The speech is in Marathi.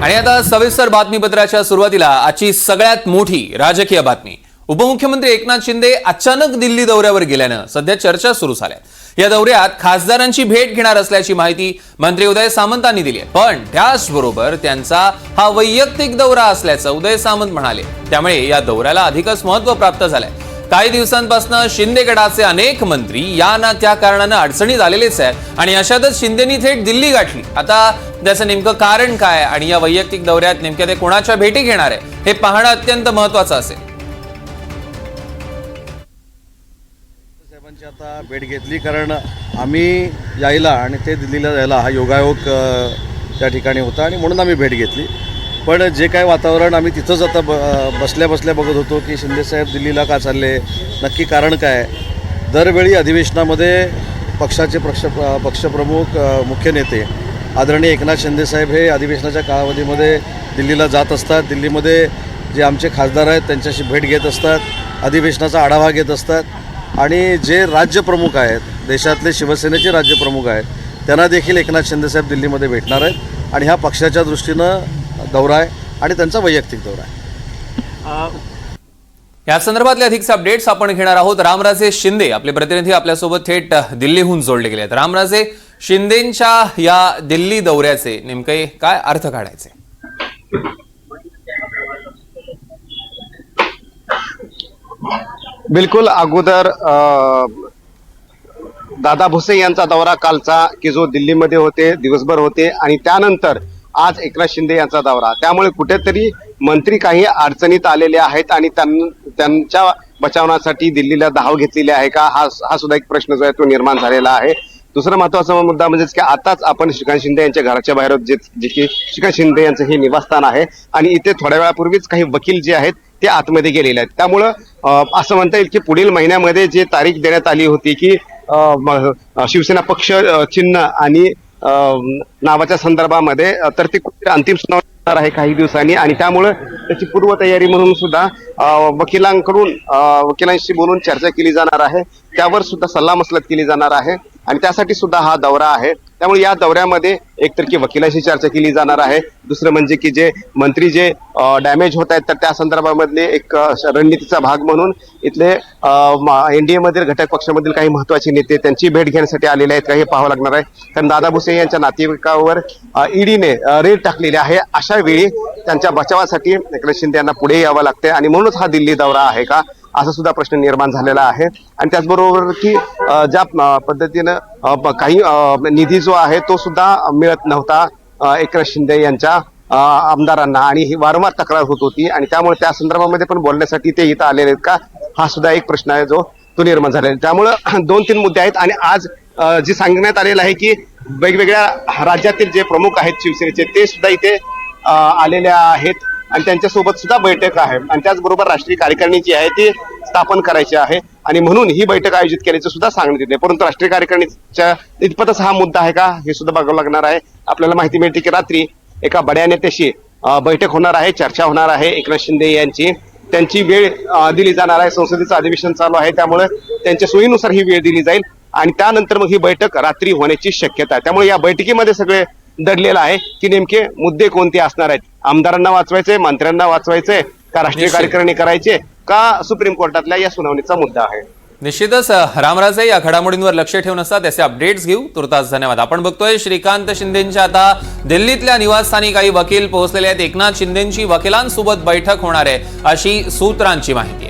आणि आता सविस्तर बातमीपत्राच्या सुरुवातीला आजची सगळ्यात मोठी राजकीय बातमी। उपमुख्यमंत्री एकनाथ शिंदे अचानक दिल्ली दौऱ्यावर गेल्यानं सध्या चर्चा सुरू झाल्या। या दौऱ्यात खासदारांची भेट घेणार असल्याची माहिती मंत्री उदय सामंतांनी दिली आहे, पण त्याचबरोबर त्यांचा हा वैयक्तिक दौरा असल्याचं उदय सामंत म्हणाले। त्यामुळे या दौऱ्याला अधिकच महत्त्व प्राप्त झालंय। काही दिवसांपासून शिंदे गटाचे अनेक मंत्री या ना त्या कारणानं अडचणीत आलेलेच आहेत आणि अशातच शिंदेनी थेट दिल्ली गाठली। आता त्याचं नेमकं कारण काय आणि या वैयक्तिक दौऱ्यात नेमक्या ते कोणाच्या भेटी घेणार आहे हे पाहणं अत्यंत महत्त्वाचं असेल। साहेबांची आता भेट घेतली कारण आम्ही यायला आणि ते दिल्लीला जायला हा योगायोग त्या ठिकाणी होता आणि म्हणून आम्ही भेट घेतली। पण जे काय वातावरण आम्ही तिथंच आता बसल्या बसल्या बघत होतो की शिंदेसाहेब दिल्लीला का चालले, नक्की कारण काय। दरवेळी अधिवेशनामध्ये पक्षाचे पक्षप्रमुख मुख्य नेते आदरणीय एकनाथ शिंदेसाहेब हे अधिवेशनाच्या कालावधीमध्ये दिल्लीला जात असतात। दिल्लीमध्ये जे आमचे खासदार आहेत त्यांच्याशी भेट घेत असतात, अधिवेशनाचा आढावा घेत असतात आणि जे राज्यप्रमुख आहेत, देशातले शिवसेनेचे राज्यप्रमुख आहेत, त्यांना देखील एकनाथ शिंदेसाहेब दिल्लीमध्ये भेटणार आहेत आणि हा पक्षाच्या दृष्टीनं दौरा आहे आणि त्यांचा वैयक्तिक दौरा आहे। या संदर्भातले अधिकचे अपडेट्स आपण घेणार आहोत। रामराजे शिंदे आपले प्रतिनिधी आपल्यासोबत थेट दिल्लीहून जोडले गेले आहेत। रामराजे, शिंदेंच्या या दिल्ली दौऱ्याचे नेमके काय अर्थ काढायचे? बिलकुल अगोदर दादा भुसे यांचा दौरा कालचा की जो दिल्लीमध्ये होते, दिवसभर होते आणि त्यानंतर आज एकनाथ शिंदे यांचा दौरा, त्यामुळे कुठेतरी मंत्री काही अडचणीत आलेले आहेत आणि त्यांच्या बचावण्यासाठी दिल्लीला धाव घेतलेली आहे का हा सुद्धा एक प्रश्न जो आहे तो निर्माण झालेला आहे। दुसरा महत्वाचा मुद्दा म्हणजे की आताच आपण श्रीकांत शिंदे यांच्या घराच्या बाहेर जे की श्रीकांत शिंदे यांचं हे निवासस्थान आहे आणि इथे थोड्या वेळापूर्वीच काही वकील जे आहेत ते आतमध्ये गेलेले आहेत। त्यामुळं असं म्हणता येईल की पुढील महिन्यामध्ये जे तारीख देण्यात आली होती की शिवसेना पक्ष चिन्ह आणि नावाच्या संदर्भामध्ये तर ती अंतिम सुनावणी होणार आहे काही दिवसांनी आणि त्यामुळे त्याची पूर्वतयारी म्हणून सुद्धा वकिलांशी बोलून चर्चा केली जाणार आहे, त्यावर सुद्धा सल्लामसलत केली जाणार आहे आणि त्यासाठी सुद्धा हा दौरा आहे। त्यामुळे या दौऱ्यामध्ये एकतर की वकिलांशी चर्चा केली जाणार आहे, दुसरं म्हणजे की जे मंत्री जे डॅमेज होत आहेत तर त्या संदर्भामधले एक रणनीतीचा भाग म्हणून इथले एनडीए मधील घटक पक्षामधील काही महत्वाचे नेते त्यांची भेट घेण्यासाठी आलेले आहेत का हे पाहावं लागणार आहे। कारण दादा भुसे यांच्या नातेवाईकावर ईडीने रेड टाकलेली आहे, अशा वेळी त्यांच्या बचावासाठी एकनाथ शिंदे यांना पुढे यावं लागते आणि म्हणूनच हा दिल्ली दौरा आहे का असा सुद्धा प्रश्न निर्माण झालेला आहे। आणि त्याचबरोबर की ज्या पद्धतीनं काही निधी जो आहे तो सुद्धा मिळत नव्हता एकनाथ शिंदे यांच्या आमदारांना आणि ही वारंवार तक्रार होत होती आणि त्यामुळे त्या संदर्भामध्ये पण बोलण्यासाठी ते इथं आलेले आहेत का हा सुद्धा एक प्रश्न आहे जो तो निर्माण झालेला आहे। त्यामुळं 2-3 मुद्दे आहेत आणि आज जे सांगण्यात आलेलं आहे की वेगवेगळ्या राज्यातील जे प्रमुख आहेत शिवसेनेचे ते सुद्धा इथे आलेले आहेत आणि त्यांच्यासोबत सुद्धा बैठक आहे आणि त्याचबरोबर राष्ट्रीय कार्यकारिणी जी आहे ती स्थापन करायची आहे आणि म्हणून ही बैठक आयोजित केल्याचं सुद्धा सांगण्यात येते। परंतु राष्ट्रीय कार्यकारिणीच्या इतपतच हा मुद्दा आहे का हे सुद्धा बघावं लागणार आहे। आपल्याला माहिती मिळते की रात्री एका बड्या नेत्याशी बैठक होणार आहे, चर्चा होणार आहे एकनाथ शिंदे यांची, त्यांची वेळ दिली जाणार आहे। संसदेचं अधिवेशन चालू आहे त्यामुळे त्यांच्या सोयीनुसार ही वेळ दिली जाईल आणि त्यानंतर मग ही बैठक रात्री होण्याची शक्यता आहे। त्यामुळे या बैठकीमध्ये सगळे दडलेलं आहे की नेमके मुद्दे कोणते असणार आहेत, आमदारांना वाचवायचे, मंत्र्यांना वाचवायचे का राष्ट्रीय कार्यकारिणी करायचे का सुप्रीम कोर्टातल्या या सुनावणीचा मुद्दा आहे। निश्चितच रामराजे या घडामोडींवर लक्ष ठेवून असतात, त्याचे अपडेट्स घेऊ। तुर्तास धन्यवाद। आपण बघतोय श्रीकांत शिंदेंच्या आता दिल्लीतल्या निवासस्थानी काही वकील पोहोचलेले आहेत। एकनाथ शिंदेंची वकिलांसोबत बैठक होणार आहे अशी सूत्रांची माहिती।